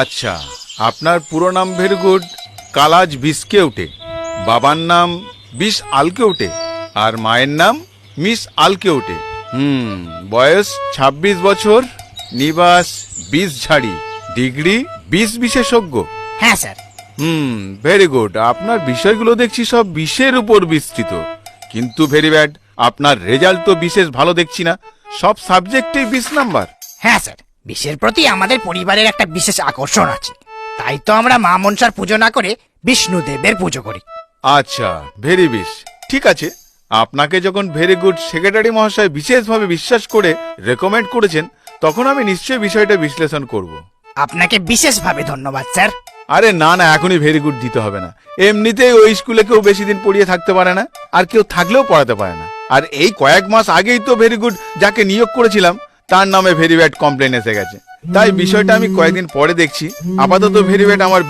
আচ্ছা, আপনার পুরো নাম ভেরি গুড, কালাজ বিস্কেউটে, বাবার নাম বিশ আলকেউটে, আর মায়ের নাম মিস আলকেউটে। বয়স 26 বছর, নিবাস 20 ঝাড়ি, ডিগ্রি 20 বিশেষজ্ঞ। হ্যাঁ স্যার। Very good. আপনার বিষয়গুলো দেখছি সব বিশের উপর বিস্তৃত, কিন্তু ভেরি ব্যাড, আপনার রেজাল্ট তো বিশেষ ভালো দেখছি না, সব সাবজেক্টেই 20 নাম্বার। হ্যাঁ স্যার, বিষের প্রতি আমাদের পরিবারের একটা বিশেষ আকর্ষণ আছে, তাই তো আমরা মা মনসার পুজো না করে বিষ্ণুদেবের পুজো করি। আচ্ছা, ভেরি বিশ, ঠিক আছে। আপনাকে যখন ভেরি গুড সেক্রেটারি মহাশয় বিশেষভাবে বিশ্বাস করে রেকমেন্ড করেছেন, তখন আমি নিশ্চয়ই বিষয়টা বিশ্লেষণ করব। আপনাকে বিশেষভাবে ধন্যবাদ স্যার। আরে না না, এখনই ভেরি গুড দিতে হবে না। এমনিতেই ওই স্কুলে কেউ বেশি দিন পড়িয়ে থাকতে পারে না, আর কেউ থাকলেও পড়াতে পারে না। আর এই কয়েক মাস আগেই তো ভেরি গুড যাকে নিয়োগ করেছিলাম তার নামে ভেরি ব্যাড কমপ্লেন এসে গেছে, তাই বিষয়টা আমি কয়েকদিন পরে দেখছি। আপাতত ভেরি ব্যাড আমার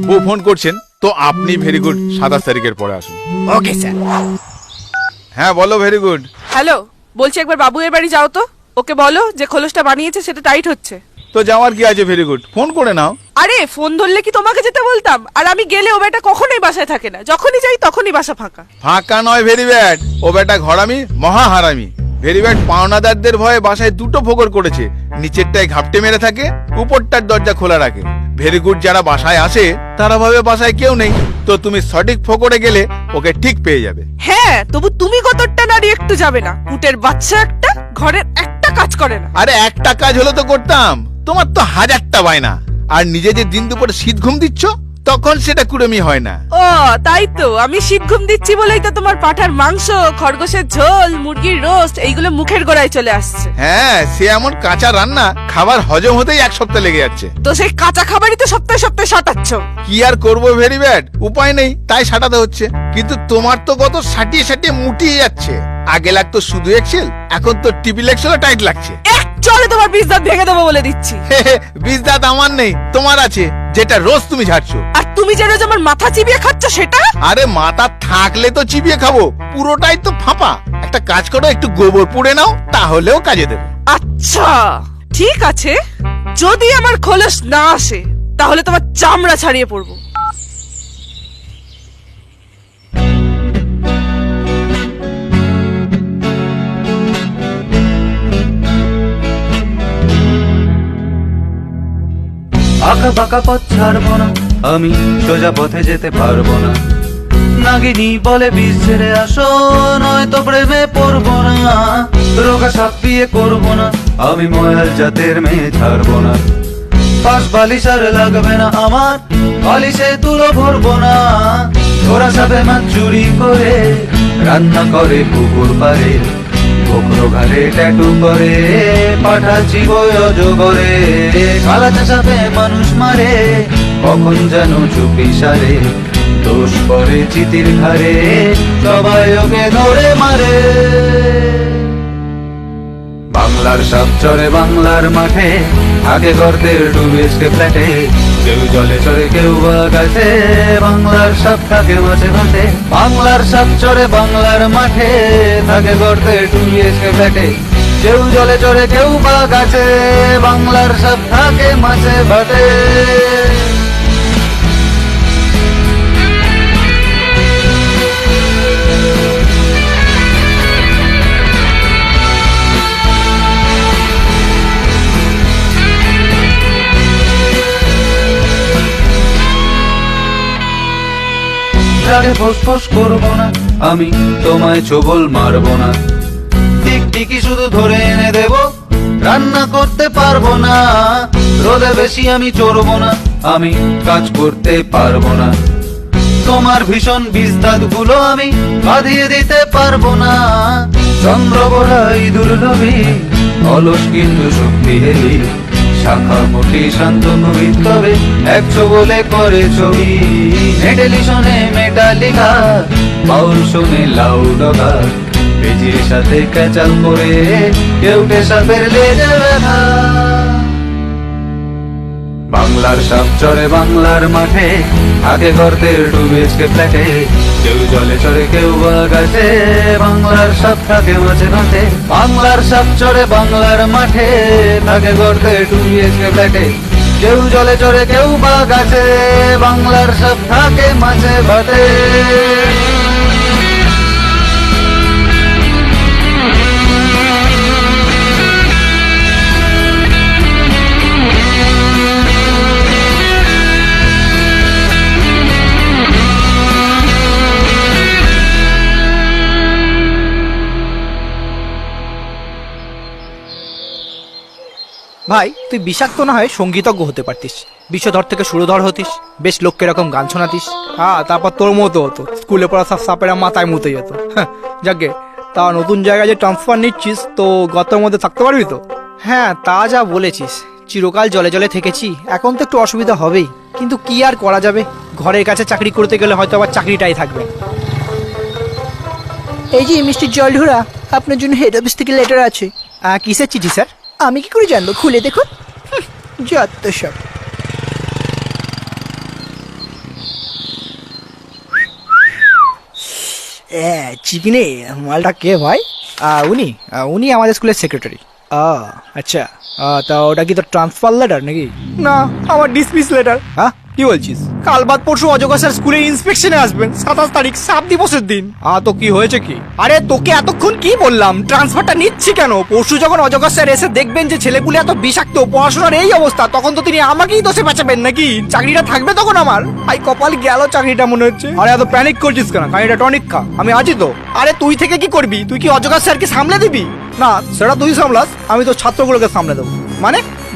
বউ ফোন করছেন, তো আপনি ভেরি গুড 27 তারিখের পরে আসুন। Okay sir. হ্যাঁ বলো ভেরি গুড। হ্যালো, বলছি একবার বাবুয়ের বাড়ি যাও তো, ওকে বলো যে খোলসটা বানিয়েছে সেটা টাইট হচ্ছে। তো যাওয়ার কি আছে ভেরি গুড, ফোন করে নাও। আরে ফোন ধরলে কি তোমাকে যেতে বলতাম? আর আমি গেলে ও বেটা কখনোই বাসায় থাকে না, যখনই যাই তখনই বাসা ফাঁকা। ফাঁকা নয় ভেরি ব্যাড, ও বেটা ঘরামি, মহা হারামি। ভেরি ব্যাড পাওনাদারদের ভয়ে বাসায় দুটো ফোকর করেছে, নিচেরটায় ঘাপটে মেরে থাকে, উপরটার দরজা খোলা রাখে। ভেরি গুড যারা বাসায় আসে তারা ভাবে বাসায় কেউ নেই, তো তুমি সঠিক ফোকরে গেলে ওকে ঠিক পেয়ে যাবে। হ্যাঁ, তবু তুমি কতটা নারী একটু যাবে না? কুটের বাচ্চা একটা, ঘরের একটা কাজ করে না। আরে একটা কাজ হলো তো করতাম, তোমার তো 1000টা বায়না, আর নিজে যে দিন দুপুরে শীত ঘুম দিচ্ছ তখন সেটা কুড়েমি হয় না। ও তাই তো, আমি শীত ঘুম দিচ্ছি বলেই তো তোমার পাঠার মাংস, খরগোশের ঝোল, মুরগির রোস্ট এইগুলো মুখের গোড়ায় চলে আসছে। হ্যাঁ, সে এমন কাঁচা রান্না, খাবার হজম হতেই 1 সপ্তাহ লেগে যাচ্ছে। তো সেই কাঁচা খাবারই তো সপ্তাহে সপ্তাহে সাটাচ্ছ। কি আর করবো ভেরি ব্যাড, উপায় নেই তাই সাটাতে হচ্ছে। কিন্তু তোমার তো কত সাটিয়ে সাটিয়ে মুটিয়ে যাচ্ছে। আগে লাগতো শুধু এক্সেল, এখন তো ট্রিপল এক্সেলও টাইট লাগছে। চলে তোমার 20 দাঁত ভেঙে দেবো বলে দিচ্ছি। 20 দাঁত আমার নেই, তোমার আছে, যেটা রোজ তুমি ঝাড়ছো। আর তুমি যে রোজ আমার মাথা চিবিয়ে খাচ্ছ সেটা? আরে মাথা থাকলে তো চিবিয়ে খাবো, পুরোটাই তো ফাঁপা। একটা কাজ করো, একটু গোবর পুড়ে নাও, তাহলেও কাজে দেবে। আচ্ছা ঠিক আছে, যদি আমার খোলস না আসে তাহলে তোমার চামড়া ছাড়িয়ে পড়বো। আঁকা বাঁকা পথ ছাড়বো না, আমি সোজা পথে যেতে পারবো না। নাগিনী বলে বিষ ছেড়ে আসো, নয়তো প্রেমে পড়বো না। রোগা সাপ বিয়ে করবো না, আমি ময়াল জাতের মেয়ে ছাড়বো না। পাশ বালিশ আর লাগবে না আমার, বালিশে তুলো ভরবো না। ওরা সাপে মাছ চুরি করে রান্না করে পুকুর পারে, কোকড়ো ঘাড়ে ট্যাটু করে পাঠাচ্ছি অজগরে। কালাচা সাপে মানুষ মারে, কখন যেন চুপি সারে। দোষ করে চিতির ঘাড়ে, সবাই ওকে ধরে মারে। বাংলার সাপ চরে বাংলার মাঠে, আগে গর্তের 2 BHK ফ্ল্যাটে। কেউ জলে চড়ে কেউ বা গাছে, বাংলার সাপ থাকে মাঝে মাঝে। বাংলার সাপ চরে বাংলার মাঠে, থাকে গর্তের 2 BHK ফ্ল্যাটে। কেউ জলে চড়ে কেউ বা গাছে, বাংলার সাপ থাকে মাঝে মাঝে। রাগে ফোঁস করবো না, আমি তোমায় ছোবল মারবো না। টিকটিকি শুধু ধরে এনে দেব, রান্না করতে পারবো না। রোদে বেশি আমি চড়বো না, আমি কাজ করতে পারবো না। তোমার ভীষণ বিস্তাদ গুলো আমি বাঁধিয়ে দিতে পারবো না। চন্দ্র বড়া ইঁদুর লোভী, অলস কিন্তু শক্তিশালী। শাখা মুঠি শান্ত কবি, তবে একশো বলে করে ছবি। মেটালিশনে মেটালিকা, বাউল শোনে লাউডকা। পেজির সাথে ক্যাচাল করে কেউটে সাপের লেজে ব্যথা। বাংলার সাপ চরে বাংলার মাঠে, আগে গর্তের 2 BHK ফ্ল্যাটে। কেউ জলে চড়ে কেউ বা গাছে, বাংলার সাপ থাকে মাঝে মাঝে। বাংলার সাপ চরে বাংলার মাঠে, থাকে গর্তের 2 BHK ফ্ল্যাটে। কেউ জলে চড়ে কেউ বা গাছে, বাংলার সব থাকে মাঝে ভাতে। ভাই তুই বিষাক্ত না হয় সঙ্গীতজ্ঞ হতে পারতিস, বিষধর থেকে সুরধর হতিস, বেশ লোককে এরকম গান শোনাতিস। হ্যাঁ, তারপর তোর মতো হতো, স্কুলে পড়া সব সাপেরা মাথায় মুতে যেত। যাকে তা নতুন জায়গায় যে ট্রান্সফার নিচ্ছিস তো গতের মধ্যে থাকতে পারবি তো? হ্যাঁ, তা যা বলেছিস, চিরকাল জলে জলে থেকেছি, এখন তো একটু অসুবিধা হবেই, কিন্তু কি আর করা যাবে, ঘরের কাছে চাকরি করতে গেলে হয়তো আবার চাকরিটাই থাকবে। এই যে মিস্টার জলঢুরা, আপনার জন্য হেড অফিস থেকে লেটার আছে। কিসের চিঠি স্যার? আমি কি করে জানবো, খুলে দেখুন। যত সব। চিকিনে মালটা কে ভাই? উনি আমাদের স্কুলের সেক্রেটারি। আচ্ছা, তা ওটা কি তোর ট্রান্সফার লেটার নাকি? না, আমার ডিসমিস লেটার। হ্যাঁ, কি বলছিস? কাল বাদ পরশু অজগর স্যার স্কুলে ইন্সপেকশনে আসবেন, 27 তারিখ, সাত দিবসের দিন। তো কি হয়েছে কি? আরে তোকে এতক্ষণ কি বললাম, ট্রান্সফারটা নিচ্ছি কেন? পরশু যখন অজগর স্যার এসে দেখবেন যে ছেলেপুলে এত বিষাক্ত, পড়াশোনার এই অবস্থা, তখন তো তিনি আমাকেই দোষে বাঁচাবেন নাকি? চাকরিটা থাকবে তখন আমার? আই কপাল গেল চাকরিটা মনে হচ্ছে। আরে এত প্যানিক করছিস কেন? খানিকটা টনিক খা, আমি আছি তো। আরে তুই থেকে কি করবি? তুই কি অজগর স্যারকে সামলে দিবি? না, সেটা তুই সামলাস, আমি তো ছাত্রগুলোকে সামলে দেবো।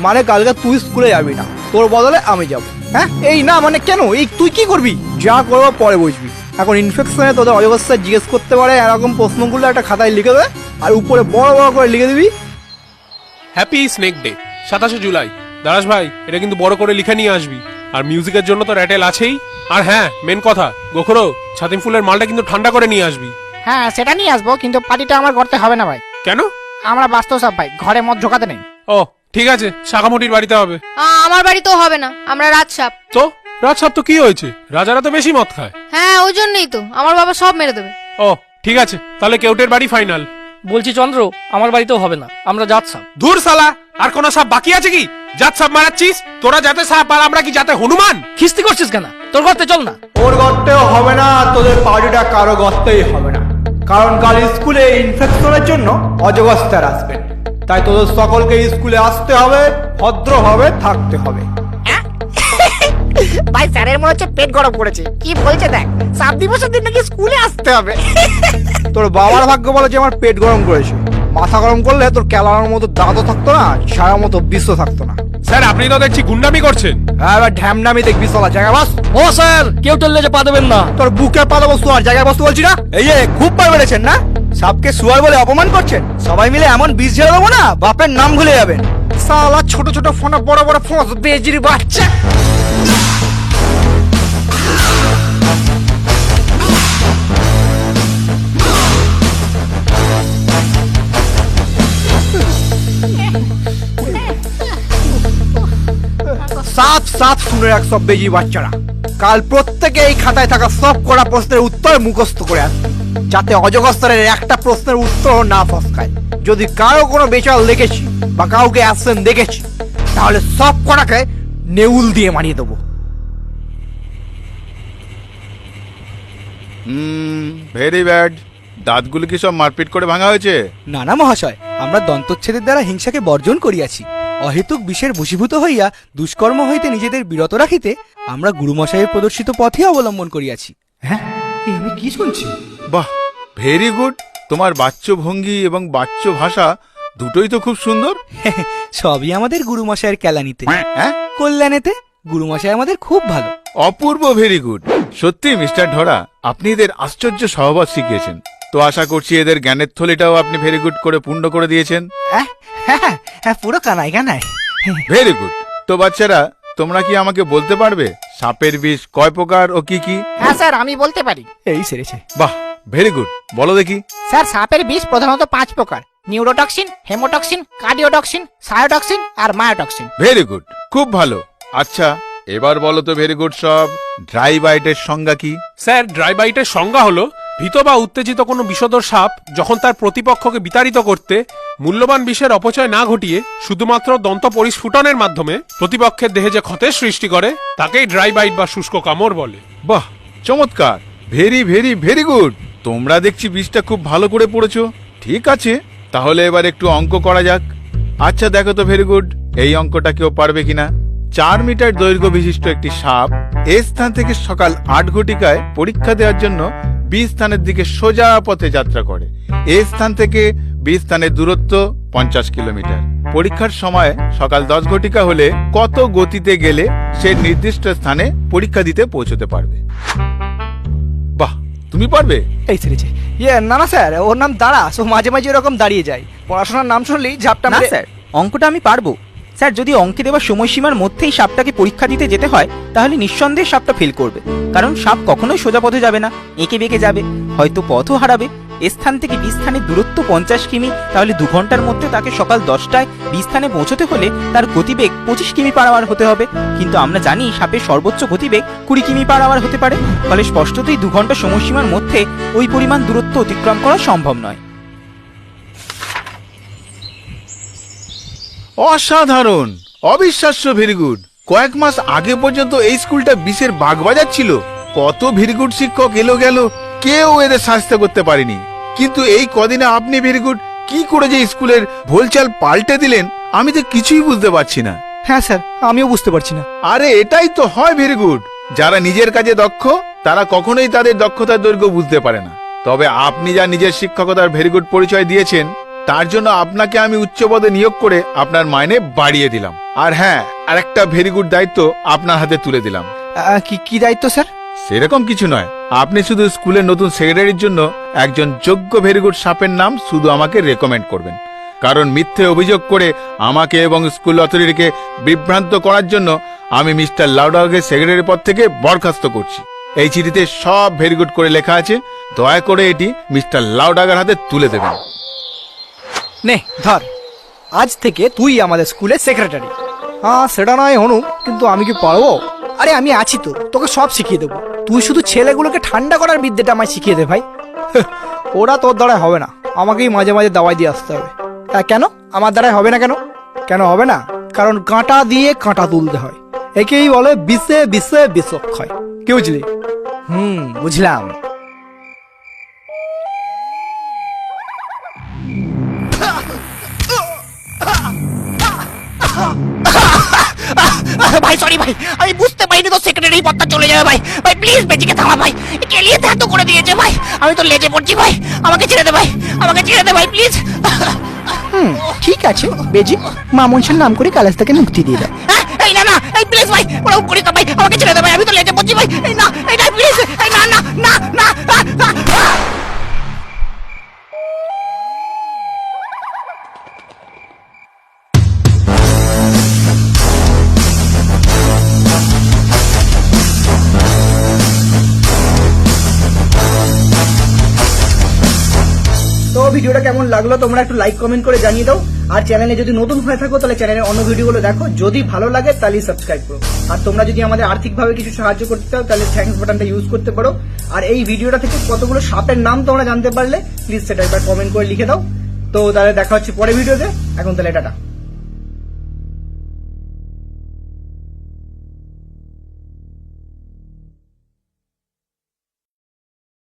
মানে কালকে তুই স্কুলে যাবি না, তোর বদলে আমি যাব। হ্যাঁ, এই না মানে কেন? এই তুই কি করবি? যা করবো পরে বুঝবি। এখন ইনফেকশনে তোদের অজগর স্যার জিজ্ঞেস করতে পারে, এরকম প্রশ্নগুলো একটা খাতায় লিখে দেবে, আর উপরে বড় বড় করে লিখে দিবি, হ্যাপি স্নেক ডে 27 জুলাই। দারাস ভাই, এটা কিন্তু বড় করে লিখে নিয়ে আসবি। আর মিউজিকের জন্য তো র্যাটেল আছেই। আর হ্যাঁ, মেন কথা, গোখরো ছাতিম ফুলের মালটা কিন্তু ঠান্ডা করে নিয়ে আসবি। হ্যাঁ, সেটা নিয়ে আসবো, কিন্তু পার্টিটা আমার করতে হবে না ভাই। কেন? আমরা বাস্তব সব ভাই, ঘরে মদ ঢোকাতে নেই। ও ঠিক আছে, শাখামুটির বাড়িতে হবে। আমার বাড়িতেও হবে না, আমরা রাজসাপ। তো রাজসাপ তো কি হয়েছে? রাজারা তো বেশি মদ খায়। হ্যাঁ, ওই জন্যই তো আমার বাবা সব মেরে দেবে। ও ঠিক আছে, তাহলে কেউটের বাড়ি ফাইনাল। বলছি চন্দ্র, আমার বাড়িতেও হবে না, আমরা যাচ্ছাম। দূর সালা, আর কোন সাপ বাকি আছে কি? জাত সাপ মারাচ্ছিস? তোরা যাতে সাপ আর আমরা কি যাতে হনুমান? খিস্তি করছিস কেন? তোর ঘরতে চল না। ওর গর্তেও হবে না, তোদের পার্টিটা কারো গর্তেই হবে না, কারণ কাল স্কুলে ইনফেকশনের জন্য অজগর স্যার আসবেন। তাই তোদের সকলকে স্কুলে আসতে হবে, ভদ্রভাবে থাকতে হবে। ভাই স্যারের মনে হচ্ছে পেট গরম করেছে, কি বলছে দেখ, 7 দিবসের দিন নাকি স্কুলে আসতে হবে। তোর বাবার ভাগ্য বলে যে আমার পেট গরম করেছে, মাথা গরম করলে তোর ক্যালানোর মতো দাঁতও থাকতো না, ছাড়ার মতো বিশ্ব থাকতো না। স্যার, আপনি তো দেখছি গুন্ডামি করছেন। হ্যাঁ, এবার ঢ্যামনামি দেখবি সালা, জায়গা বাস। ও স্যার, কেউ টললে যে পা দেবেন না। তোর বুকের পাতা বস্তু আর জায়গায় বস্তু বলছি না। এই যে খুব বার বেড়েছেন না, সাপকে শুয়ার বলে অপমান করছেন। সবাই মিলে এমন বিষ ঝেড়ে দেবো না, বাপের নাম ভুলে যাবেন। সালা ছোট ছোট ফোনা, বড় বড় ফোঁস, বেজির বাচ্চা। সাফ সাফ শুনে রাখ সব বেজি বাচ্চারা, কাল প্রত্যেকে এই খাতায় থাকা সব কড়া প্রশ্নের উত্তর মুখস্থ করে আসবে, যাতে অজগর স্যারের একটা প্রশ্নের উত্তর না ফসকায়। যদি কারো কোনো বেচাল দেখেছি বা কাউকে আসছেন দেখেছি, তাহলে সব কড়াকে নেউল দিয়ে মারিয়ে দেবো। Very bad. দাঁতগুলো কি সব মারপিট করে ভাঙা হয়েছে? না না মহাশয়, আমরা দন্তচ্ছেদের দ্বারা হিংসাকে বর্জন করিয়াছি। অহেতুক বিষের বশীভূত হইয়া দুষ্কর্ম হইতে নিজেদের বিরত রাখিতে আমরা গুরুমশাইয়ের প্রদর্শিত পথে অবলম্বন করিয়াছি। হ্যাঁ, আমি কি শুনছি? বাহ, ভেরি গুড। তোমার বাচ্চ ভঙ্গি এবং বাচ্চ ভাষা দুটোই তো খুব সুন্দর। সবই আমাদের গুরুমশাইয়ের কেলানিতে, হ্যাঁ, কল্যাণেতে। গুরুমশাই আমাদের খুব ভালো। অপূর্ব, ভেরি গুড। সত্যি মিস্টার ঢোরা, আপনি এদের আশ্চর্য সহবাস শিখিয়েছেন। তো আশা করছি এদের জ্ঞানের থলিটাও আপনি ভেরি গুড করে পূর্ণ করে দিয়েছেন। হ্যাঁ, পুরো কানাই কানাই। Very good. তো বাচ্চারা, তোমরা কি আমাকে বলতে পারবে সাপের বিষ কয় প্রকার ও কি কি? হ্যাঁ স্যার, আমি বলতে পারি। এই সেরেছে। বাহ, ভেরি গুড, বলো দেখি। স্যার, সাপের বিষ প্রধানত 5 প্রকার: নিউরোটক্সিন, হেমোটক্সিন, কার্ডিওটক্সিন, সায়োটক্সিন আর মায়োটক্সিন। ভেরি গুড, খুব ভালো। আচ্ছা, এবার বলো তো ভেরি গুড সব, ড্রাই বাইটের সংজ্ঞা কি? স্যার, ড্রাই বাইটের সংজ্ঞা হলো ভীত বা উত্তেজিত কোনো বিষধর সাপ যখন তার প্রতিপক্ষকে বিতাড়িত করতে মূল্যবান বিষের অপচয় না ঘটিয়ে শুধুমাত্র দন্ত পরিস্ফুটনের মাধ্যমে প্রতিপক্ষের দেহে যে ক্ষতের সৃষ্টি করে তাকেই ড্রাই বাইট বা শুষ্ক কামড় বলে। বাহ, চমৎকার, ভেরি ভেরি ভেরি গুড। তোমরা দেখছি বিষটা খুব ভালো করে পড়েছো। ঠিক আছে, তাহলে এবার একটু অঙ্ক করা যাক। আচ্ছা দেখো তো, ভেরি গুড, এই অঙ্কটা কেউ পারবে কিনা? 4 মিটার দৈর্ঘ্য বিশিষ্ট একটি সাপ এ স্থান থেকে সকাল 8 ঘটিকায় পরীক্ষা দেওয়ার জন্য বি স্থানের দিকে সোজা পথে যাত্রা করে। এ স্থান থেকে বি স্থানের দূরত্ব 50 কিলোমিটার। পরীক্ষার সময় সকাল 10 ঘটিকা হলে কত গতিতে গেলে সে নির্দিষ্ট স্থানে পরীক্ষা দিতে পৌঁছতে পারবে? বাহ, তুমি পারবে? এই সেরেছে। না না স্যার, ওর নাম দাঁড়া, সো মাঝে মাঝে এরকম দাঁড়িয়ে যায়। পড়াশোনার নাম শুনলেই ঝাপটা না মেরে- স্যার, অঙ্কটা আমি পারবো। স্যার, যদি অঙ্কে দেওয়া সময়সীমার মধ্যেই সাপটাকে পরীক্ষা দিতে যেতে হয় তাহলে নিঃসন্দেহে সাপটা ফেল করবে, কারণ সাপ কখনোই সোজা পথে যাবে না, এঁকে বেঁকে যাবে, হয়তো পথও হারাবে। এ স্থান থেকে বি স্থানের দূরত্ব 50 কিমি, তাহলে 2 ঘন্টার মধ্যে তাকে সকাল 10টায় বি স্থানে পৌঁছতে হলে তার গতিবেগ 25 কিমি পার আওয়ার হতে হবে। কিন্তু আমরা জানি সাপের সর্বোচ্চ গতিবেগ 20 কিমি পার আওয়ার হতে পারে, ফলে স্পষ্টতই 2 ঘন্টা সময়সীমার মধ্যে ওই পরিমাণ দূরত্ব অতিক্রম করা সম্ভব নয়। অসাধারণ, অবিশ্বাস্য, ভেরি গুড। কয়েক মাস আগে পর্যন্ত এই স্কুলটা বিষের বাগবাজার ছিল। কত ভেরি গুড শিক্ষক এলো গেল, কেউ এদের শাস্তি করতে পারেনি। কিন্তু এই কদিনে আপনি ভেরি গুড কি করে যে স্কুলের ভোলচাল পাল্টে দিলেন, আমি তো কিছুই বুঝতে পারছি না। হ্যাঁ স্যার, আমিও বুঝতে পারছি না। আরে এটাই তো হয় ভেরি গুড। যারা নিজের কাজে দক্ষ তারা কখনোই তাদের দক্ষতার দৈর্ঘ্য বুঝতে পারে না। তবে আপনি যা নিজের শিক্ষকতার ভেরি গুড পরিচয় দিয়েছেন, তার জন্য আপনাকে আমি উচ্চ পদে নিয়োগ করে আপনার মাইনে বাড়িয়ে দিলাম। আর হ্যাঁ, আরেকটা ভেরি গুড দায়িত্ব আপনার হাতে তুলে দিলাম। কি কি দায়িত্ব স্যার? সেরকম কিছু নয়, আপনি শুধু স্কুলের নতুন সেক্রেটারির জন্য একজন যোগ্য ভেরি গুড সাপের নাম শুধু আমাকে রেকমেন্ড করবেন। কারণ মিথ্যে অভিযোগ করে আমাকে এবং স্কুল অথরিটিকে বিভ্রান্ত করার জন্য আমি মিস্টার লাউডারকে সেক্রেটারি পদ থেকে বরখাস্ত করছি। এই চিঠিতে সব ভেরি গুড করে লেখা আছে। দয়া করে এটি মিস্টার লাউডাগার হাতে তুলে দেবেন। নে ধর, আজ থেকে তুই আমাদের স্কুলের সেক্রেটারি। হ্যাঁ সেটা নয় হনু, কিন্তু আমি কি পারবো? আরে আমি আছি তো, তোকে সব শিখিয়ে দেবো। তুই শুধু ছেলেগুলোকে ঠান্ডা করার বিদ্যাটা আমায় শিখিয়ে দে ভাই। ওরা তোর দ্বারায় হবে না, আমাকেই মাঝে মাঝে দাওয়াই দিয়ে আসতে হবে। কেন আমার দ্বারাই হবে না? কেন কেন হবে না? কারণ কাঁটা দিয়ে কাঁটা তুলতে হয়। একেই বলে বিষে বিষে বিষক্ষয়। কি বুঝলি? বুঝলাম। ভাই সরি ভাই, আমি বুঝতে পারিনি তো সেক্রেটারি পদটা চলে যাবে। ভাই ভাই প্লিজ বেজিকে থামা ভাই, কেলিয়ে এত করে দিয়েছে ভাই, আমি তো লেজে পড়ছি ভাই, আমাকে ছেড়ে দে ভাই, আমাকে ছেড়ে দে ভাই প্লিজ। ঠিক আছে বেজি, মামনসার নাম করে কালাস তাকে মুক্তি দিয়ে দাও। এই না না, এই প্লিজ ভাই, ওরকম করি না ভাই, আমাকে ছেড়ে দে ভাই, আমি তো লেজে পড়ছি ভাই। এই না, এই না প্লিজ, এই না না না না। তো ভিডিওটা কেমন লাগলো তোমরা একটু লাইক কমেন্ট করে জানিয়ে দাও। আর চ্যানেলে যদি নতুন হয়ে থাকো তাহলে চ্যানেলের অন্য ভিডিওগুলো দেখো, যদি ভালো লাগে তাহলে সাবস্ক্রাইব করো। আর তোমরা যদি আমাদের আর্থিকভাবে কিছু সাহায্য করতে চাও তাহলে থ্যাঙ্কস বাটনটা ইউজ করতে পারো। আর এই ভিডিওটা থেকে কতগুলো সাপের নাম তোমরা জানতে পারলে প্লিজ সেটা একবার কমেন্ট করে লিখে দাও। তো তাহলে দেখা হচ্ছে পরের ভিডিওতে, এখন তাহলে টাটা।